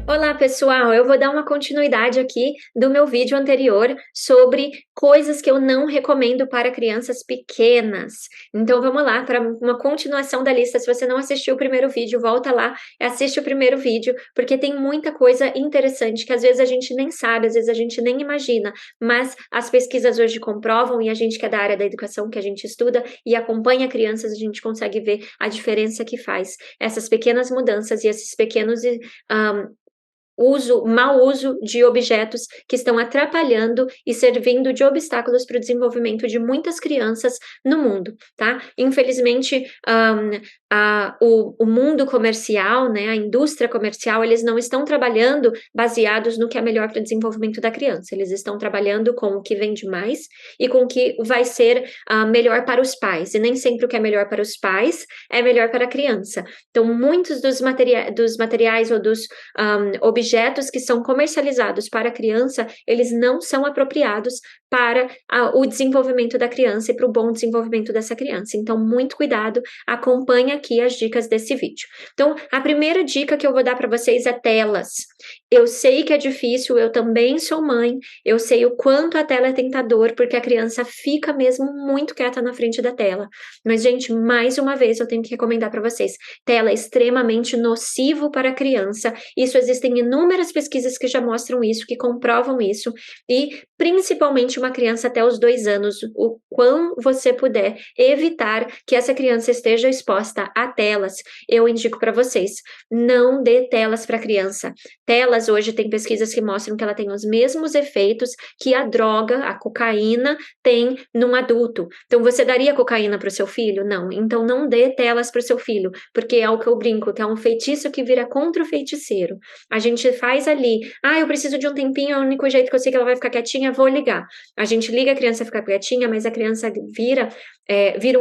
Olá pessoal, eu vou dar uma continuidade aqui do meu vídeo anterior sobre coisas que eu não recomendo para crianças pequenas. Então vamos lá para uma continuação da lista. Se você não assistiu o primeiro vídeo, volta lá e assiste o primeiro vídeo, porque tem muita coisa interessante que às vezes a gente nem sabe, às vezes a gente nem imagina, mas as pesquisas hoje comprovam, e a gente que é da área da educação, que a gente estuda e acompanha crianças, a gente consegue ver a diferença que faz essas pequenas mudanças e esses pequenos mau uso de objetos que estão atrapalhando e servindo de obstáculos para o desenvolvimento de muitas crianças no mundo, tá? Infelizmente, o mundo comercial, né, a indústria comercial, eles não estão trabalhando baseados no que é melhor para o desenvolvimento da criança, eles estão trabalhando com o que vende mais e com o que vai ser melhor para os pais, e nem sempre o que é melhor para os pais é melhor para a criança. Então, muitos dos materiais ou dos objetos que são comercializados para a criança, eles não são apropriados para o desenvolvimento da criança e para o bom desenvolvimento dessa criança. Então, muito cuidado, acompanhe aqui as dicas desse vídeo. Então, a primeira dica que eu vou dar para vocês é telas. Eu sei que é difícil, eu também sou mãe, eu sei o quanto a tela é tentador, porque a criança fica mesmo muito quieta na frente da tela. Mas, gente, mais uma vez eu tenho que recomendar para vocês, tela é extremamente nocivo para a criança. Isso, existem inúmeras pesquisas que já mostram isso, que comprovam isso, e principalmente uma criança até os 2 anos, o quão você puder evitar que essa criança esteja exposta a telas, eu indico para vocês, não dê telas para a criança. Telas, hoje tem pesquisas que mostram que ela tem os mesmos efeitos que a droga, a cocaína, tem num adulto. Então, você daria cocaína para o seu filho? Não. Então, não dê telas para o seu filho, porque é o que eu brinco, que é um feitiço que vira contra o feiticeiro. A gente faz ali, eu preciso de um tempinho, é o único jeito que eu sei que ela vai ficar quietinha, vou ligar. A gente liga, a criança fica quietinha, mas a criança vira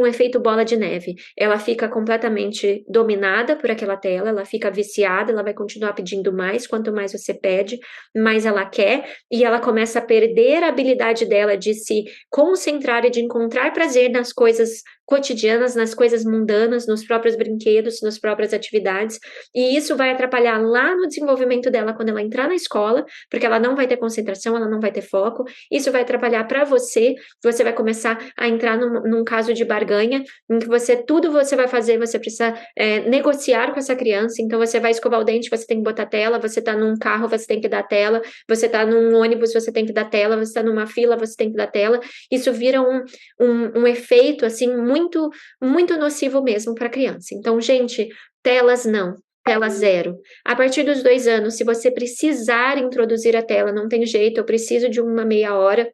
um efeito bola de neve. Ela fica completamente dominada por aquela tela, ela fica viciada, ela vai continuar pedindo mais, quanto mais você pede, mais ela quer, e ela começa a perder a habilidade dela de se concentrar e de encontrar prazer nas coisas cotidianas, nas coisas mundanas, nos próprios brinquedos, nas próprias atividades, e isso vai atrapalhar lá no desenvolvimento dela quando ela entrar na escola, porque ela não vai ter concentração, ela não vai ter foco, isso vai atrapalhar para você vai começar a entrar num caso de barganha, em que tudo você vai fazer, você precisa negociar com essa criança, então você vai escovar o dente, você tem que botar tela, você tá num carro, você tem que dar tela, você tá num ônibus, você tem que dar tela, você tá numa fila, você tem que dar tela, isso vira um efeito, assim, muito, muito nocivo mesmo para a criança. Então, gente, telas não. Tela zero. A partir dos 2 anos, se você precisar introduzir a tela, não tem jeito, eu preciso de uma meia hora,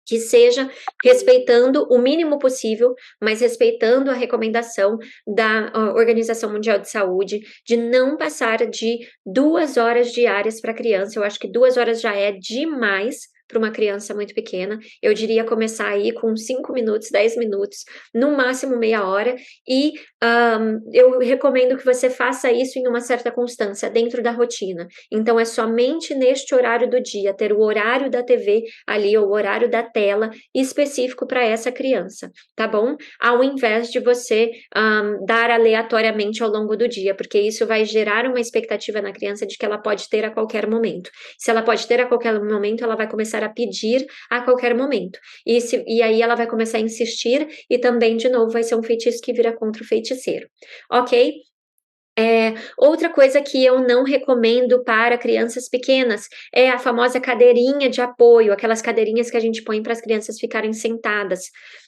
que seja respeitando o mínimo possível, mas respeitando a recomendação da Organização Mundial de Saúde, de não passar de 2 horas diárias para a criança. Eu acho que 2 horas já é demais para uma criança muito pequena. Eu diria começar aí com 5 minutos, 10 minutos, no máximo meia hora, e eu recomendo que você faça isso em uma certa constância, dentro da rotina. Então, é somente neste horário do dia, ter o horário da TV ali, ou o horário da tela específico para essa criança, tá bom? Ao invés de você dar aleatoriamente ao longo do dia, porque isso vai gerar uma expectativa na criança de que ela pode ter a qualquer momento. Se ela pode ter a qualquer momento, ela vai começar a pedir a qualquer momento. E aí ela vai começar a insistir, e também, de novo, vai ser um feitiço que vira contra o feiticeiro. Ok? Outra coisa que eu não recomendo para crianças pequenas é a famosa cadeirinha de apoio, aquelas cadeirinhas que a gente põe para as crianças ficarem sentadas.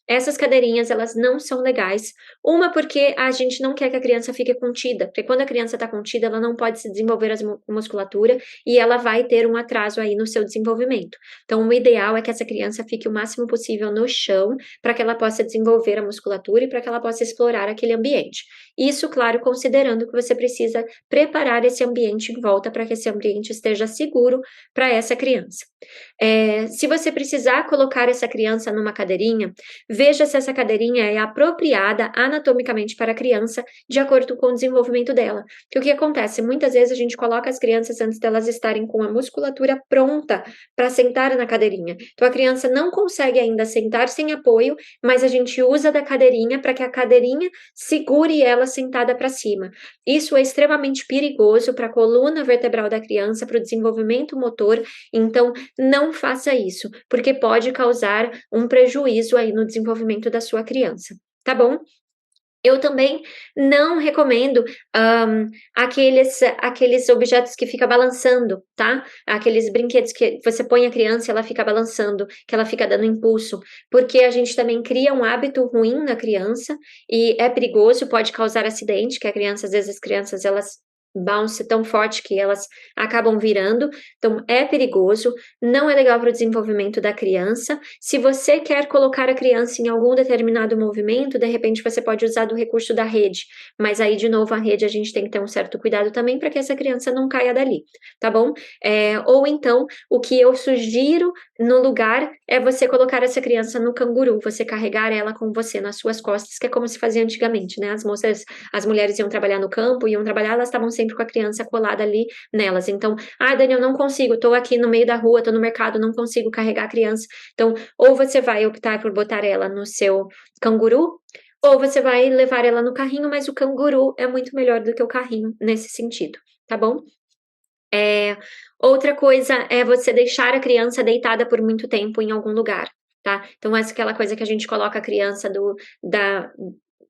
Essas cadeirinhas, elas não são legais. Uma, porque a gente não quer que a criança fique contida, porque quando a criança está contida, ela não pode se desenvolver a musculatura, e ela vai ter um atraso aí no seu desenvolvimento. Então, o ideal é que essa criança fique o máximo possível no chão, para que ela possa desenvolver a musculatura e para que ela possa explorar aquele ambiente. Isso, claro, considerando que você precisa preparar esse ambiente em volta para que esse ambiente esteja seguro para essa criança. Se você precisar colocar essa criança numa cadeirinha, veja se essa cadeirinha é apropriada anatomicamente para a criança, de acordo com o desenvolvimento dela. Porque o que acontece? Muitas vezes a gente coloca as crianças antes delas estarem com a musculatura pronta para sentar na cadeirinha. Então a criança não consegue ainda sentar sem apoio, mas a gente usa da cadeirinha para que a cadeirinha segure ela sentada para cima. Isso é extremamente perigoso para a coluna vertebral da criança, para o desenvolvimento motor. Então, não faça isso, porque pode causar um prejuízo aí no desenvolvimento da sua criança, tá bom? Eu também não recomendo aqueles objetos que fica balançando, tá? Aqueles brinquedos que você põe a criança e ela fica balançando, que ela fica dando impulso, porque a gente também cria um hábito ruim na criança e é perigoso, pode causar acidente, que a criança, às vezes as crianças, elas bounce tão forte que elas acabam virando, então é perigoso, não é legal para o desenvolvimento da criança. Se você quer colocar a criança em algum determinado movimento, de repente você pode usar do recurso da rede, mas aí de novo a rede a gente tem que ter um certo cuidado também para que essa criança não caia dali, tá bom? Ou então, o que eu sugiro no lugar é você colocar essa criança no canguru, você carregar ela com você nas suas costas, que é como se fazia antigamente, né? As mulheres iam trabalhar no campo, iam trabalhar, elas estavam sempre com a criança colada ali nelas. Então, Dani, eu não consigo, tô aqui no meio da rua, tô no mercado, não consigo carregar a criança. Então, ou você vai optar por botar ela no seu canguru, ou você vai levar ela no carrinho, mas o canguru é muito melhor do que o carrinho nesse sentido, tá bom? Outra coisa é você deixar a criança deitada por muito tempo em algum lugar, tá? Então, essa é aquela coisa que a gente coloca a criança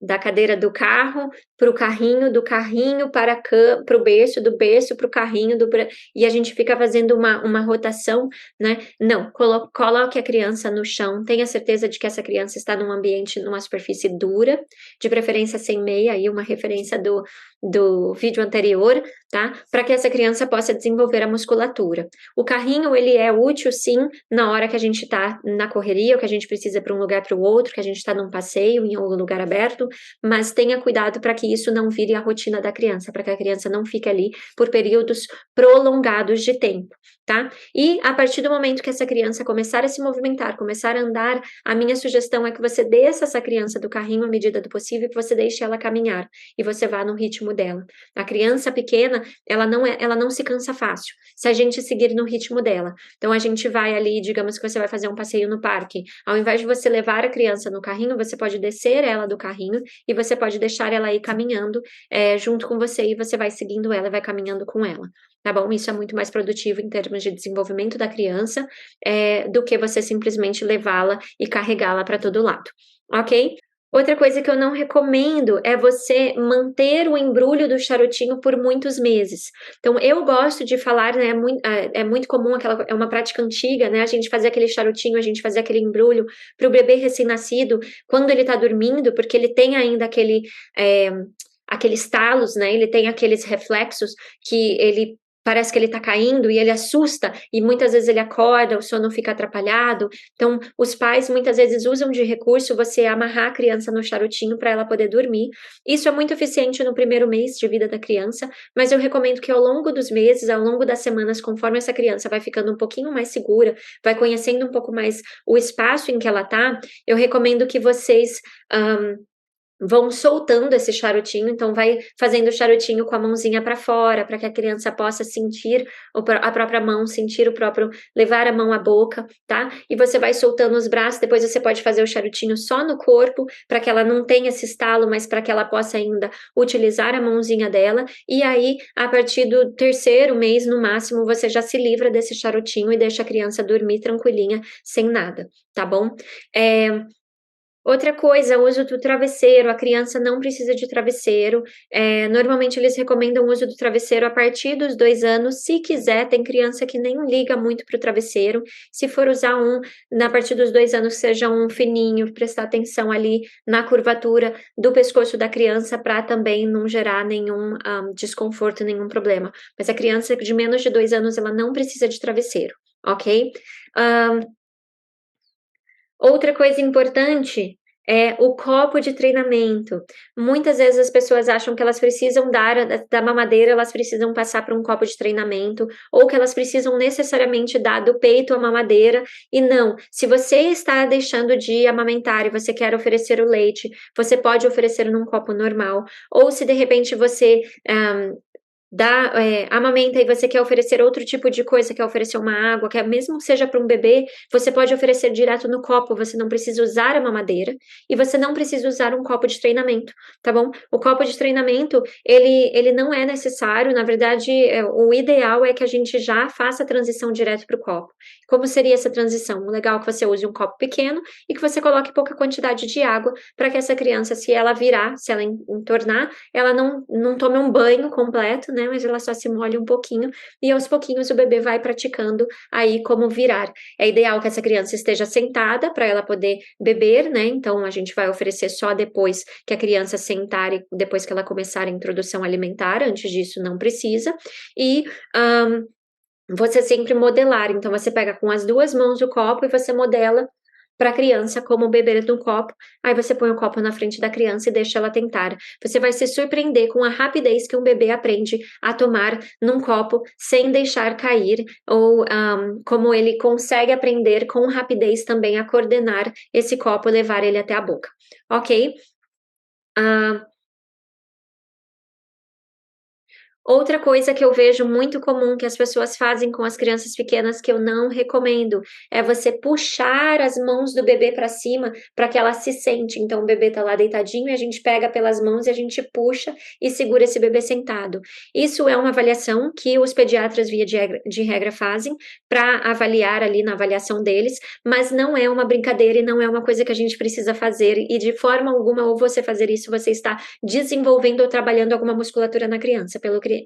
da cadeira do carro para o carrinho, do carrinho para o berço, do berço para o carrinho, e a gente fica fazendo uma rotação, né? Não, coloque a criança no chão, tenha certeza de que essa criança está num ambiente, numa superfície dura, de preferência sem meia, aí uma referência do vídeo anterior, tá? Para que essa criança possa desenvolver a musculatura. O carrinho, ele é útil, sim, na hora que a gente está na correria, ou que a gente precisa ir para um lugar para o outro, que a gente está num passeio, em algum lugar aberto, mas tenha cuidado para que isso não vire a rotina da criança, para que a criança não fique ali por períodos prolongados de tempo, tá? E a partir do momento que essa criança começar a se movimentar, começar a andar, a minha sugestão é que você desça essa criança do carrinho à medida do possível, que você deixe ela caminhar, e você vá no ritmo dela. A criança pequena, ela não se cansa fácil, se a gente seguir no ritmo dela. Então, a gente vai ali, digamos que você vai fazer um passeio no parque, ao invés de você levar a criança no carrinho, você pode descer ela do carrinho e você pode deixar ela aí caminhando junto com você e você vai seguindo ela e vai caminhando com ela, tá bom? Isso é muito mais produtivo em termos de desenvolvimento da criança do que você simplesmente levá-la e carregá-la para todo lado, ok? Outra coisa que eu não recomendo é você manter o embrulho do charutinho por muitos meses. Então, eu gosto de falar, né, é muito comum, é uma prática antiga, né, a gente fazer aquele charutinho, a gente fazer aquele embrulho para o bebê recém-nascido, quando ele está dormindo, porque ele tem ainda aqueles talos, né, ele tem aqueles reflexos que ele parece que ele está caindo e ele assusta e muitas vezes ele acorda, o sono fica atrapalhado. Então, os pais muitas vezes usam de recurso você amarrar a criança no charutinho para ela poder dormir. Isso é muito eficiente no primeiro mês de vida da criança, mas eu recomendo que ao longo dos meses, ao longo das semanas, conforme essa criança vai ficando um pouquinho mais segura, vai conhecendo um pouco mais o espaço em que ela está, eu recomendo que vocês vão soltando esse charutinho, então vai fazendo o charutinho com a mãozinha para fora, para que a criança possa sentir a própria mão, sentir o próprio, levar a mão à boca, tá? E você vai soltando os braços, depois você pode fazer o charutinho só no corpo, para que ela não tenha esse estalo, mas para que ela possa ainda utilizar a mãozinha dela, e aí, a partir do terceiro mês, no máximo, você já se livra desse charutinho e deixa a criança dormir tranquilinha, sem nada, tá bom? Outra coisa, o uso do travesseiro, a criança não precisa de travesseiro, normalmente eles recomendam o uso do travesseiro a partir dos 2 anos, se quiser, tem criança que nem liga muito para o travesseiro, se for usar na partir dos 2 anos, seja um fininho, prestar atenção ali na curvatura do pescoço da criança, para também não gerar nenhum desconforto, nenhum problema, mas a criança de menos de 2 anos, ela não precisa de travesseiro, ok? Outra coisa importante É o copo de treinamento. Muitas vezes as pessoas acham que elas precisam dar da mamadeira, elas precisam passar por um copo de treinamento, ou que elas precisam necessariamente dar do peito a mamadeira, e não. Se você está deixando de amamentar e você quer oferecer o leite, você pode oferecer num copo normal, ou se de repente você, amamenta e você quer oferecer outro tipo de coisa, quer oferecer uma água, quer mesmo que seja para um bebê, você pode oferecer direto no copo, você não precisa usar a mamadeira e você não precisa usar um copo de treinamento, tá bom? O copo de treinamento, ele não é necessário, na verdade, o ideal é que a gente já faça a transição direto para o copo. Como seria essa transição? O legal é que você use um copo pequeno e que você coloque pouca quantidade de água para que essa criança, se ela virar, se ela entornar, ela não tome um banho completo, né, mas ela só se molhe um pouquinho, e aos pouquinhos o bebê vai praticando aí como virar. É ideal que essa criança esteja sentada para ela poder beber, né, então a gente vai oferecer só depois que a criança sentar e depois que ela começar a introdução alimentar, antes disso não precisa. E, você sempre modelar, então você pega com as 2 mãos o copo e você modela para a criança como beber no copo, aí você põe o copo na frente da criança e deixa ela tentar. Você vai se surpreender com a rapidez que um bebê aprende a tomar num copo sem deixar cair, ou como ele consegue aprender com rapidez também a coordenar esse copo e levar ele até a boca, ok? Ah, Outra coisa que eu vejo muito comum que as pessoas fazem com as crianças pequenas que eu não recomendo, é você puxar as mãos do bebê para cima para que ela se sente. Então o bebê tá lá deitadinho e a gente pega pelas mãos e a gente puxa e segura esse bebê sentado. Isso é uma avaliação que os pediatras via de regra fazem para avaliar ali na avaliação deles, mas não é uma brincadeira e não é uma coisa que a gente precisa fazer, e de forma alguma, ou você fazer isso, você está desenvolvendo ou trabalhando alguma musculatura na criança,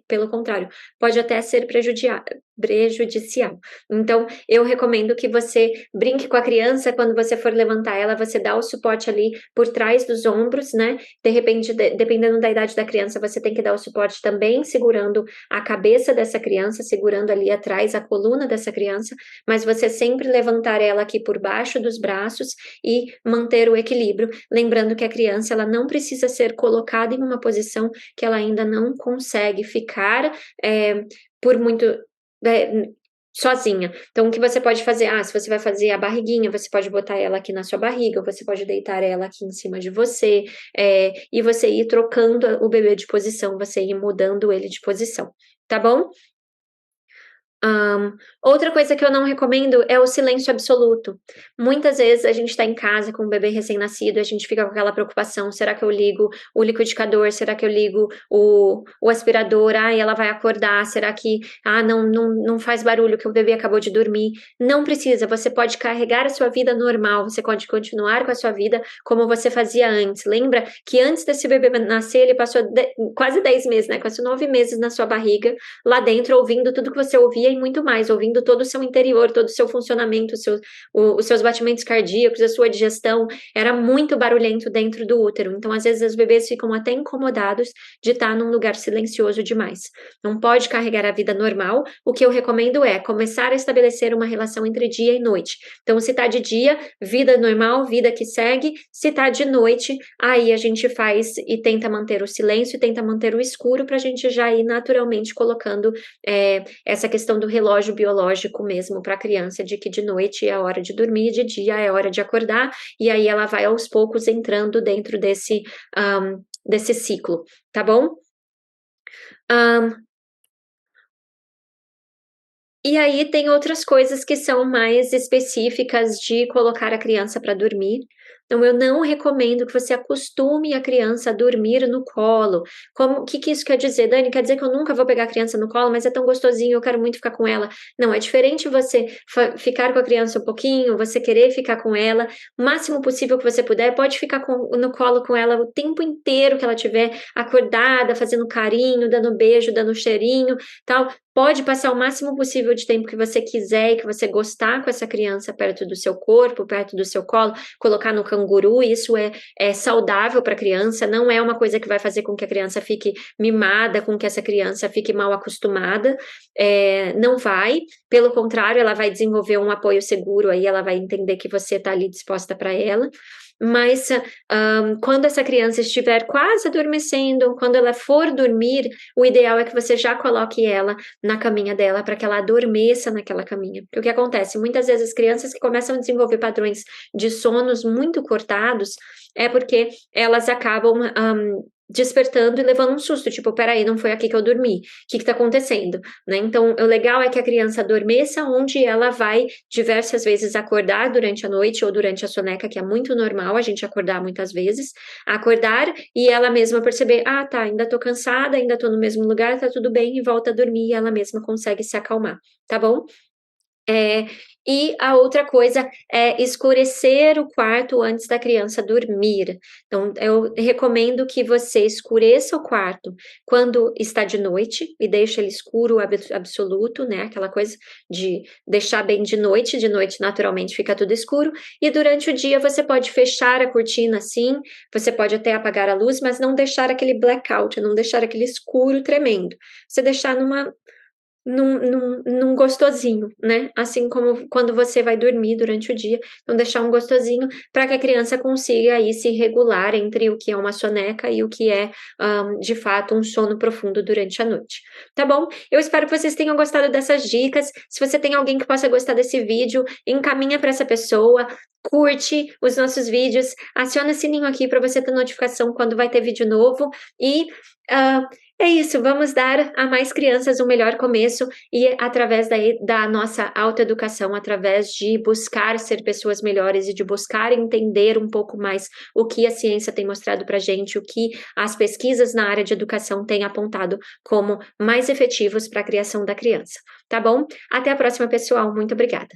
pelo contrário, pode até ser prejudicial. Então, eu recomendo que você brinque com a criança, quando você for levantar ela, você dá o suporte ali por trás dos ombros, né? De repente, dependendo da idade da criança, você tem que dar o suporte também segurando a cabeça dessa criança, segurando ali atrás a coluna dessa criança, mas você sempre levantar ela aqui por baixo dos braços e manter o equilíbrio, lembrando que a criança ela não precisa ser colocada em uma posição que ela ainda não consegue ficar por muito sozinha. Então, o que você pode fazer? Se você vai fazer a barriguinha, você pode botar ela aqui na sua barriga, ou você pode deitar ela aqui em cima de você, e você ir trocando o bebê de posição, você ir mudando ele de posição, tá bom? Outra coisa que eu não recomendo é o silêncio absoluto. Muitas vezes a gente está em casa com um bebê recém-nascido, a gente fica com aquela preocupação: será que eu ligo o liquidificador? Será que eu ligo o aspirador? Ela vai acordar? Será que não faz barulho que o bebê acabou de dormir? Não precisa, você pode carregar a sua vida normal, você pode continuar com a sua vida como você fazia antes. Lembra que antes desse bebê nascer, ele passou quase 10 meses, né? Quase 9 meses na sua barriga, lá dentro, ouvindo tudo que você ouvia e muito mais, ouvindo todo o seu interior, todo o seu funcionamento, os seus batimentos cardíacos, a sua digestão, era muito barulhento dentro do útero. Então, às vezes, os bebês ficam até incomodados de estar num lugar silencioso demais. Não pode carregar a vida normal. O que eu recomendo é começar a estabelecer uma relação entre dia e noite. Então, se tá de dia, vida normal, vida que segue. Se tá de noite, aí a gente faz e tenta manter o silêncio, tenta manter o escuro, para a gente já ir naturalmente colocando essa questão do relógio biológico mesmo para a criança, de que de noite é a hora de dormir, de dia é a hora de acordar, e aí ela vai aos poucos entrando dentro desse ciclo, tá bom? E aí tem outras coisas que são mais específicas de colocar a criança para dormir. Então eu não recomendo que você acostume a criança a dormir no colo. Como que isso quer dizer? Dani, quer dizer que eu nunca vou pegar a criança no colo, mas é tão gostosinho, eu quero muito ficar com ela. Não, é diferente você ficar com a criança um pouquinho, você querer ficar com ela, o máximo possível que você puder, pode ficar no colo com ela o tempo inteiro que ela estiver acordada, fazendo carinho, dando beijo, dando cheirinho, tal. Pode passar o máximo possível de tempo que você quiser e que você gostar com essa criança perto do seu corpo, perto do seu colo, colocar no canguru, isso é saudável para a criança, não é uma coisa que vai fazer com que a criança fique mimada, com que essa criança fique mal acostumada, não vai, pelo contrário, ela vai desenvolver um apoio seguro aí, ela vai entender que você está ali disposta para ela. mas quando essa criança estiver quase adormecendo, quando ela for dormir, o ideal é que você já coloque ela na caminha dela para que ela adormeça naquela caminha. Porque o que acontece? Muitas vezes as crianças que começam a desenvolver padrões de sonos muito cortados é porque elas acabam despertando e levando um susto, tipo, peraí, não foi aqui que eu dormi, o que está acontecendo, né? Então, o legal é que a criança adormeça onde ela vai diversas vezes acordar durante a noite ou durante a soneca, que é muito normal a gente acordar muitas vezes, acordar e ela mesma perceber, ah, tá, ainda tô cansada, ainda tô no mesmo lugar, tá tudo bem, e volta a dormir e ela mesma consegue se acalmar, tá bom? E a outra coisa é escurecer o quarto antes da criança dormir. Então, eu recomendo que você escureça o quarto quando está de noite e deixe ele escuro absoluto, né? Aquela coisa de deixar bem de noite naturalmente fica tudo escuro. E durante o dia você pode fechar a cortina assim, você pode até apagar a luz, mas não deixar aquele blackout, não deixar aquele escuro tremendo. Você deixar num gostosinho, né? Assim como quando você vai dormir durante o dia, então deixar um gostosinho para que a criança consiga aí se regular entre o que é uma soneca e o que é, de fato, um sono profundo durante a noite. Tá bom? Eu espero que vocês tenham gostado dessas dicas. Se você tem alguém que possa gostar desse vídeo, encaminha para essa pessoa, curte os nossos vídeos, aciona o sininho aqui para você ter notificação quando vai ter vídeo novo e é isso, vamos dar a mais crianças um melhor começo e através da nossa autoeducação, através de buscar ser pessoas melhores e de buscar entender um pouco mais o que a ciência tem mostrado para gente, o que as pesquisas na área de educação têm apontado como mais efetivos para a criação da criança, tá bom? Até a próxima, pessoal. Muito obrigada.